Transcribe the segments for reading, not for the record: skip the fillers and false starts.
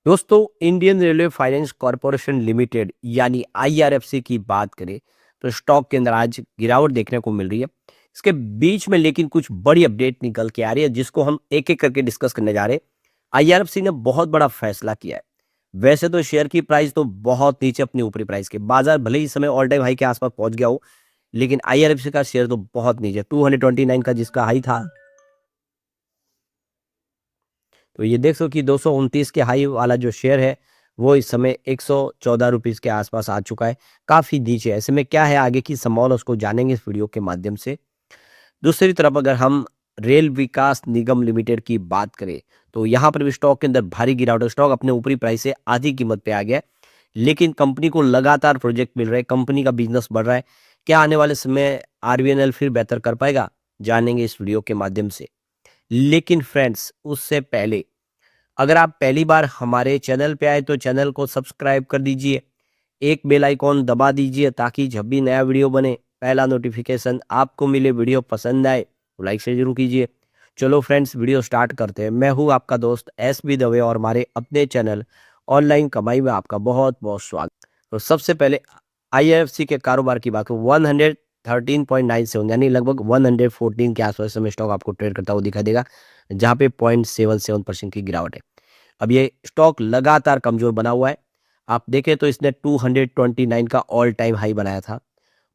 दोस्तों, Indian railway finance corporation limited यानी IRFC की बात करें तो स्टॉक के अंदर आज गिरावट देखने को मिल रही है। इसके बीच में लेकिन कुछ बड़ी अपडेट निकल के आ रही है जिसको हम एक एक करके डिस्कस करने जा रहे हैं। आईआरएफसी ने बहुत बड़ा फैसला किया है। वैसे तो शेयर की प्राइस तो बहुत नीचे अपनी ऊपरी प्राइस के, बाजार भले ही इस समय ऑल टाइम हाई के आसपास पहुंच गया हो, लेकिन आईआरएफसी का शेयर तो बहुत नीचे 229 का जिसका हाई था। तो ये देख सको कि 229 के हाई वाला जो शेयर है वो इस समय 114 रुपीस के आसपास आ चुका है, काफी नीचे है। ऐसे में क्या है आगे की संभावना उसको जानेंगे इस वीडियो के माध्यम से। दूसरी तरफ अगर हम रेल विकास निगम लिमिटेड की बात करें तो यहाँ पर भी स्टॉक के अंदर भारी गिरावट है। स्टॉक अपने ऊपरी प्राइस से आधी कीमत पे आ गया है, लेकिन कंपनी को लगातार प्रोजेक्ट मिल रहे हैं, कंपनी का बिजनेस बढ़ रहा है। क्या आने वाले समय आरबीएनएल फिर बेहतर कर पाएगा, जानेंगे इस वीडियो के माध्यम से। लेकिन फ्रेंड्स, उससे पहले अगर आप पहली बार हमारे चैनल पे आए तो चैनल को सब्सक्राइब कर दीजिए, एक बेल आइकॉन दबा दीजिए ताकि जब भी नया वीडियो बने पहला नोटिफिकेशन आपको मिले। वीडियो पसंद आए तो लाइक से जरूर कीजिए। चलो फ्रेंड्स, वीडियो स्टार्ट करते हैं। मैं हूं आपका दोस्त एस बी दवे और हमारे अपने चैनल ऑनलाइन कमाई में आपका बहुत बहुत स्वागत। तो सबसे पहले आईआरएफसी के कारोबार की बात करूं, 113.97 यानी लगभग 114 के आसपास समय स्टॉक आपको ट्रेड करता हुआ दिखाई देगा, जहां पे 0.77% की गिरावट है। अब ये स्टॉक लगातार कमजोर बना हुआ है। आप देखें तो इसने 229 का ऑल टाइम हाई बनाया था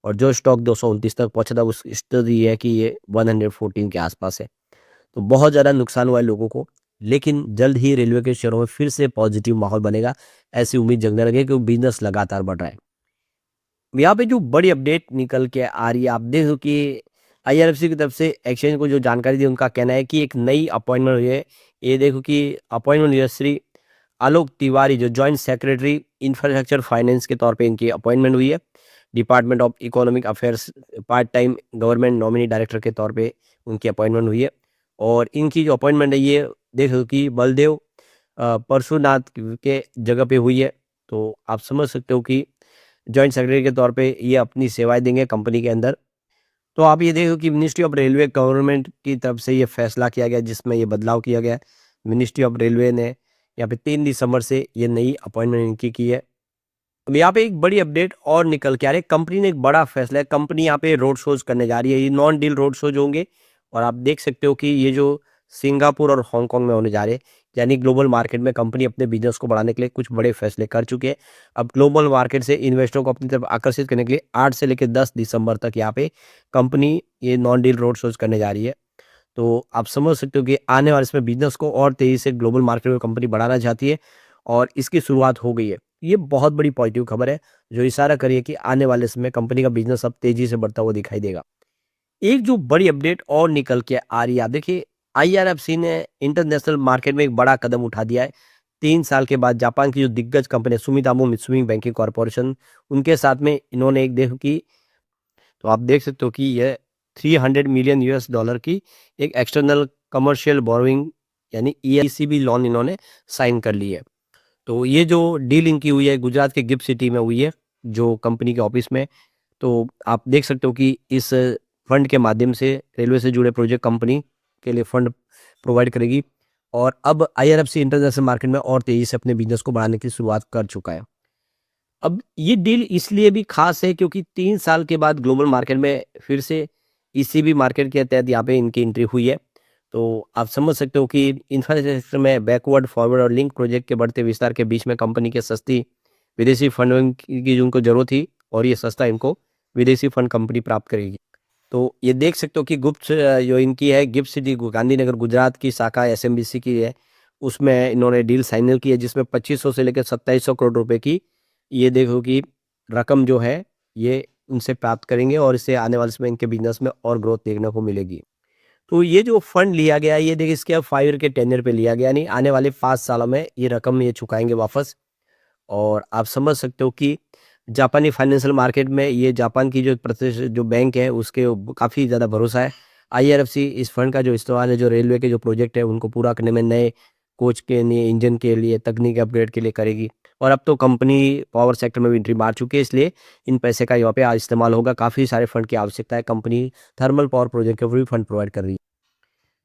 और जो स्टॉक 229 तक पहुंचा था उस स्थिति ये है कि ये 114 के आसपास है। तो बहुत ज़्यादा नुकसान हुआ है लोगों को, लेकिन जल्द ही रेलवे के शेयरों में फिर से पॉजिटिव माहौल बनेगा, ऐसी उम्मीद जगने लगे क्योंकि बिजनेस लगातार बढ़ रहा है। यहाँ पे जो बड़ी अपडेट निकल के आ रही है, आप देखो कि आईआरएफसी की तरफ से एक्सचेंज को जो जानकारी दी, उनका कहना है कि एक नई अपॉइंटमेंट हुई है। ये देखो कि अपॉइंटमेंट हुई है श्री आलोक तिवारी, जो जॉइंट सेक्रेटरी इंफ्रास्ट्रक्चर फाइनेंस के तौर पे इनकी अपॉइंटमेंट हुई है। Department of economic affairs part time government nominee director के तौर पे उनकी अपॉइंटमेंट हुई है। और इनकी जो अपॉइंटमेंट है ये देखो कि बलदेव परशुनाथ के जगह पे हुई है। तो आप समझ सकते हो कि जॉइंट सेक्रेटरी के तौर पे ये अपनी सेवाएं देंगे कंपनी के अंदर। तो आप ये देखो कि मिनिस्ट्री ऑफ रेलवे गवर्नमेंट की तरफ से ये फैसला किया गया जिसमें ये बदलाव किया गया है। मिनिस्ट्री ऑफ रेलवे ने यहाँ पे 3 दिसंबर से ये नई अपॉइंटमेंट इनकी की है। अब यहाँ पे एक बड़ी अपडेट और निकल के आ रही है। कंपनी ने एक बड़ा फैसला है, कंपनी यहाँ पे रोड शोज करने जा रही है। ये नॉन डील रोड शोज होंगे और आप देख सकते हो कि ये जो सिंगापुर और हांगकांग में होने जा रहे हैं, यानी ग्लोबल मार्केट में कंपनी अपने बिजनेस को बढ़ाने के लिए कुछ बड़े फैसले कर चुके हैं। अब ग्लोबल मार्केट से इन्वेस्टरों को अपनी तरफ आकर्षित करने के लिए 8 से लेकर 10 दिसंबर तक यहाँ पे कंपनी ये नॉन डील रोड शोज करने जा रही है। तो आप समझ सकते हो कि आने वाले इसमें बिजनेस को और तेजी से ग्लोबल मार्केट में कंपनी बढ़ाना चाहती है और इसकी शुरुआत हो गई है। ये बहुत बड़ी पॉजिटिव खबर है जो इशारा करिए कि आने वाले समय कंपनी का बिजनेस अब तेजी से बढ़ता हुआ दिखाई देगा। एक जो बड़ी अपडेट और निकल के आ रही है, आप देखिए आईआरएफसी ने इंटरनेशनल मार्केट में एक बड़ा कदम उठा दिया है। 3 साल के बाद जापान की जो दिग्गज company Sumitomo Mitsubishi banking corporation, उनके साथ में इन्होंने एक देखो कि, तो आप देख सकते हो कि यह 300 मिलियन यूएस डॉलर की एक एक्सटर्नल कमर्शियल बोरोइंग यानी ईसीबी लोन इन्होंने साइन कर ली है। तो ये जो डील इनकी हुई है गुजरात के गिफ्ट सिटी में हुई है, जो कंपनी के ऑफिस में। तो आप देख सकते हो कि इस फंड के माध्यम से रेलवे से जुड़े प्रोजेक्ट कंपनी के लिए फंड प्रोवाइड करेगी और अब आईआरएफसी इंटरनेशनल मार्केट में और तेजी से अपने बिजनेस को बढ़ाने की शुरुआत कर चुका है। अब ये डील इसलिए भी खास है क्योंकि 3 साल के बाद ग्लोबल मार्केट में फिर से ईसीबी मार्केट के तहत यहाँ पे इनकी एंट्री हुई है। तो आप समझ सकते हो कि इंफ्रास्ट्रक्चर में बैकवर्ड फॉरवर्ड और लिंक प्रोजेक्ट के बढ़ते विस्तार के बीच में कंपनी के सस्ती विदेशी फंड की जो उनको जरूरत थी और ये सस्ता इनको विदेशी फंड कंपनी प्राप्त करेगी। तो ये देख सकते हो कि गुप्त जो इनकी है गिफ्ट सिटी गांधीनगर गुजरात की शाखा एसएमबीसी की है, उसमें इन्होंने डील साइन की है जिसमें 2500 से लेकर 2700 करोड़ रुपए की ये देखो कि रकम जो है ये उनसे प्राप्त करेंगे और इससे आने वाले समय इनके बिजनेस में और ग्रोथ देखने को मिलेगी। तो ये जो फंड लिया गया है ये देखिए इसके अब 5 ईयर के टेन्योर पे लिया गया, नहीं आने वाले 5 सालों में ये रकम ये चुकाएंगे वापस। और आप समझ सकते हो कि जापानी फाइनेंशियल मार्केट में ये जापान की जो प्रतिष्ठित जो बैंक है उसके काफ़ी ज़्यादा भरोसा है। आईआरएफसी इस फंड का जो इस्तेमाल है जो रेलवे के जो प्रोजेक्ट है उनको पूरा करने में, नए कोच के लिए, इंजन के लिए, तकनीकी अपग्रेड के लिए करेगी। और अब तो कंपनी पावर सेक्टर में भी एंट्री मार चुकी है, इसलिए इन पैसे का यहाँ पे आज इस्तेमाल होगा। काफ़ी सारे फंड की आवश्यकता है, कंपनी थर्मल पावर प्रोजेक्ट के ऊपर भी फंड प्रोवाइड कर रही है।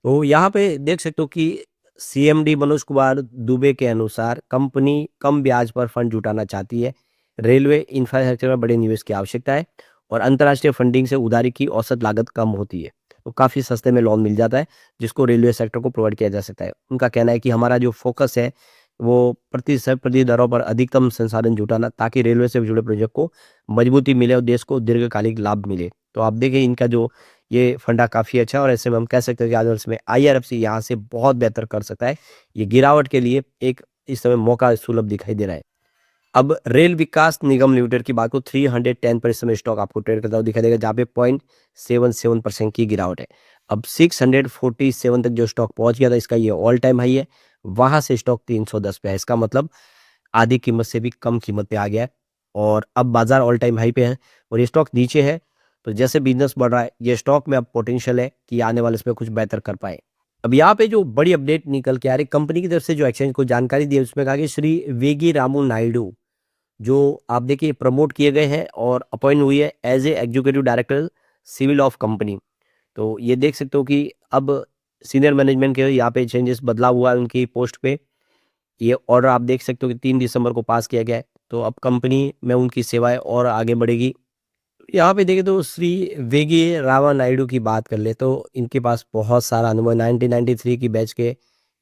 तो यहाँ पे देख सकते हो कि सीएमडी मनोज कुमार दुबे के अनुसार कंपनी कम ब्याज पर फंड जुटाना चाहती है। रेलवे इंफ्रास्ट्रक्चर में बड़े निवेश की आवश्यकता है और अंतर्राष्ट्रीय फंडिंग से उधारी की औसत लागत कम होती है। तो काफ़ी सस्ते में लोन मिल जाता है जिसको रेलवे सेक्टर को प्रोवाइड किया जा सकता है। उनका कहना है कि हमारा जो फोकस है वो प्रति दरों पर अधिकतम संसाधन जुटाना, ताकि रेलवे से जुड़े प्रोजेक्ट को मजबूती मिले और देश को दीर्घकालिक लाभ मिले। तो आप देखिए इनका जो ये फंडा काफ़ी अच्छा है और ऐसे में हम कह सकते हैं कि आने वाले समय आईआरएफसी यहाँ से बहुत बेहतर कर सकता है। ये गिरावट के लिए एक इस समय मौका सुलभ दिखाई दे रहा है। अब रेल विकास निगम लिमिटेड की बात को 310 पर इस समय स्टॉक आपको ट्रेड करता हुआ दिखाई देगा, जहाँ पे 0.77% की गिरावट है। अब 647 तक जो स्टॉक पहुंच गया था, इसका ये ऑल टाइम हाई है। वहां से स्टॉक 310 पे है, इसका मतलब आधी कीमत से भी कम कीमत पे आ गया है और अब बाजार ऑल टाइम हाई पे है और ये स्टॉक नीचे है। तो जैसे बिजनेस बढ़ रहा है, ये स्टॉक में अब पोटेंशियल है कि आने वाले इसमें कुछ बेहतर कर पाए। अब यहाँ पे जो बड़ी अपडेट निकल के आ रही, कंपनी की तरफ से जो एक्सचेंज को जानकारी दी है उसमें कहा कि श्री वेगी रामू नायडू जो आप देखिए प्रमोट किए गए हैं और अपॉइंट हुई है as a executive director civil of company. तो ये देख सकते हो कि अब सीनियर मैनेजमेंट के यहाँ पे चेंजेस, बदलाव हुआ है उनकी पोस्ट पे। ये ऑर्डर आप देख सकते हो कि 3 दिसंबर को पास किया गया है। तो अब कंपनी में उनकी सेवाएं और आगे बढ़ेगी। यहाँ पे देखें तो श्री वेगी रामा नायडू की बात कर ले तो इनके पास बहुत सारा अनुभव, 1993 की बैच के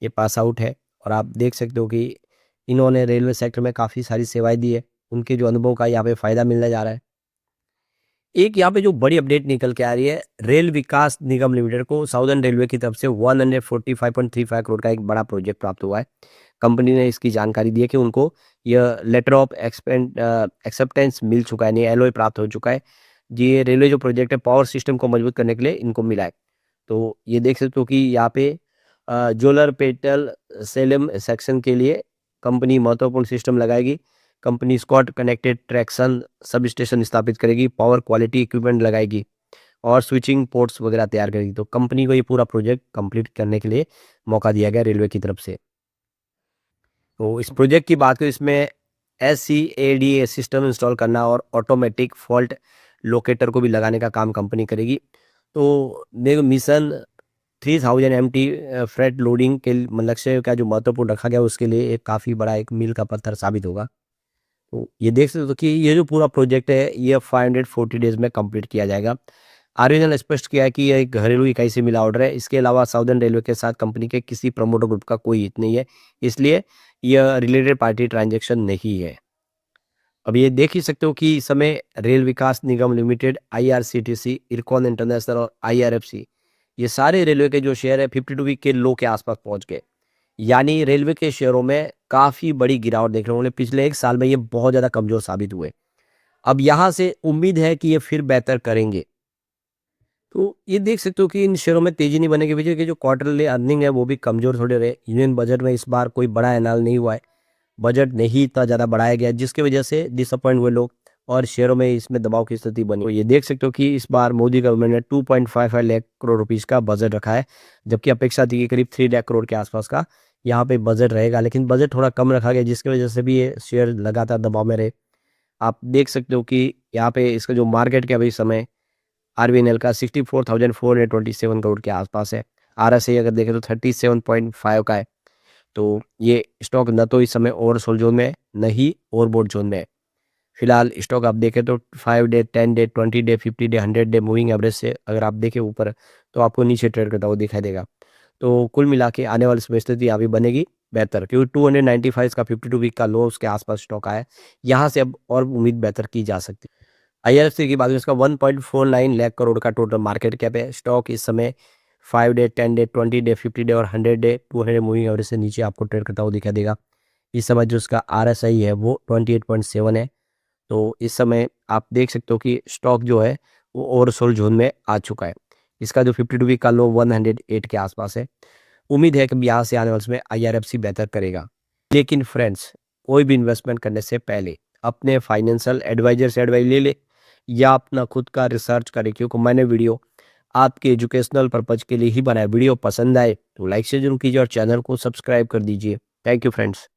ये पास आउट है और आप देख सकते हो कि इन्होंने रेलवे सेक्टर में काफ़ी सारी सेवाएं दी है। उनके जो अनुभव का यहाँ पे फ़ायदा मिलने जा रहा है। एक यहाँ पे जो बड़ी अपडेट निकल के आ रही है, रेल विकास निगम लिमिटेड को साउदर्न रेलवे की तरफ से 145.35 करोड़ का एक बड़ा प्रोजेक्ट प्राप्त हुआ है। कंपनी ने इसकी जानकारी दी है कि उनको यह लेटर ऑफ एक्सेप्टेंस मिल चुका है, नहीं एलओए प्राप्त हो चुका है। जी, ये रेलवे जो प्रोजेक्ट है पावर सिस्टम को मजबूत करने के लिए इनको मिला है। तो ये देख सकते हो कि यहाँ पे जोलर पेटल सेलम सेक्शन के लिए कंपनी महत्वपूर्ण सिस्टम लगाएगी। Company Scott connected traction sub station स्थापित करेगी, पावर क्वालिटी इक्विपमेंट लगाएगी और स्विचिंग पोर्ट्स वगैरह तैयार करेगी। तो कंपनी को ये पूरा प्रोजेक्ट कंप्लीट करने के लिए मौका दिया गया रेलवे की तरफ से। तो इस प्रोजेक्ट की बात करें, इसमें SCADA सिस्टम इंस्टॉल करना और ऑटोमेटिक फॉल्ट लोकेटर को भी लगाने का काम कंपनी करेगी। तो देखो मिशन 3000 MT फ्रेट लोडिंग के लक्ष्य का जो महत्वपूर्ण रखा गया उसके लिए एक काफ़ी बड़ा एक मील का पत्थर साबित होगा। तो ये देख सकते हो कि ये जो पूरा प्रोजेक्ट है ये 540 डेज में कंप्लीट किया जाएगा। आरवीएनएल ने स्पष्ट किया है कि यह एक घरेलू इकाई से मिला ऑर्डर है। इसके अलावा साउदर्न रेलवे के साथ कंपनी के किसी प्रमोटर ग्रुप का कोई हित नहीं है, इसलिए यह रिलेटेड पार्टी ट्रांजैक्शन नहीं है। अब ये देख ही सकते हो कि इस समय रेल विकास निगम लिमिटेड, IRCTC, इरकॉन इंटरनेशनल और IRFC, ये सारे रेलवे के जो शेयर है 52 वीक के लो के आसपास पहुंच गए। यानी रेलवे के शेयरों में काफ़ी बड़ी गिरावट देख रहे होंगे। पिछले 1 साल में ये बहुत ज़्यादा कमज़ोर साबित हुए। अब यहाँ से उम्मीद है कि ये फिर बेहतर करेंगे। तो ये देख सकते हो कि इन शेयरों में तेज़ी नहीं बनने की वजह कि जो क्वार्टरली अर्निंग है वो भी कमज़ोर थोड़े रहे। यूनियन बजट में इस बार कोई बड़ा ऐलान नहीं हुआ है। बजट नहीं इतना ज़्यादा बढ़ाया गया जिसकी वजह से डिसअपॉइंट हुए लोग और शेयरों में इसमें दबाव की स्थिति बनी। तो ये देख सकते हो कि इस बार मोदी गवर्नमेंट ने 2.55 लाख करोड़ रुपीज़ का बजट रखा है, जबकि अपेक्षा थी कि करीब 3 लाख करोड़ के आसपास का यहाँ पे बजट रहेगा, लेकिन बजट थोड़ा कम रखा गया जिसकी वजह से भी ये शेयर लगातार दबाव में रहे। आप देख सकते हो कि यहाँ पे इसका जो मार्केट के अभी समय आरबीएनएल का 64,427 करोड़ के आसपास है। आरएसआई अगर देखें तो 37.5 का है। तो ये स्टॉक न तो इस समय ओवरसोल्ड जोन में है, न ही ओवरबॉट जोन में है। फिलहाल स्टॉक आप देखें तो 5 day, 10 day, 20 day, 50 day, 100 day moving average से अगर आप देखें ऊपर तो आपको नीचे ट्रेड करता हुआ दिखाई देगा। तो कुल मिला के आने वाली समय स्थिति अभी बनेगी बेहतर, क्योंकि 295 का 52 वीक का लो उसके आसपास स्टॉक आया है। यहाँ से अब और उम्मीद बेहतर की जा सकती है। IRFC की बात करें, इसका 1.49 लाख करोड़ का टोटल मार्केट कैप है। स्टॉक इस समय 5 डे, 10 डे, 20 डे, 50 डे और 100 डे 200 मूविंग एवरेज से नीचे आपको ट्रेड करता हुआ दिखाई देगा। इस समय जो इसका RSI है वो 28.7 है। तो इस समय आप देख सकते हो कि स्टॉक जो है वो ओवरसोल्ड जोन में आ चुका है। इसका जो 52 वीक का लो 108 के आसपास है। उम्मीद है कि यहाँ से आने वाले समय IRFC बेहतर करेगा। लेकिन फ्रेंड्स, कोई भी इन्वेस्टमेंट करने से पहले अपने फाइनेंशियल एडवाइजर से एडवाइस ले ले या अपना खुद का रिसर्च करें, क्योंकि मैंने वीडियो आपके एजुकेशनल पर्पज के लिए ही बनाया। वीडियो पसंद आए तो लाइक से जरूर कीजिए और चैनल को सब्सक्राइब कर दीजिए। Thank you friends.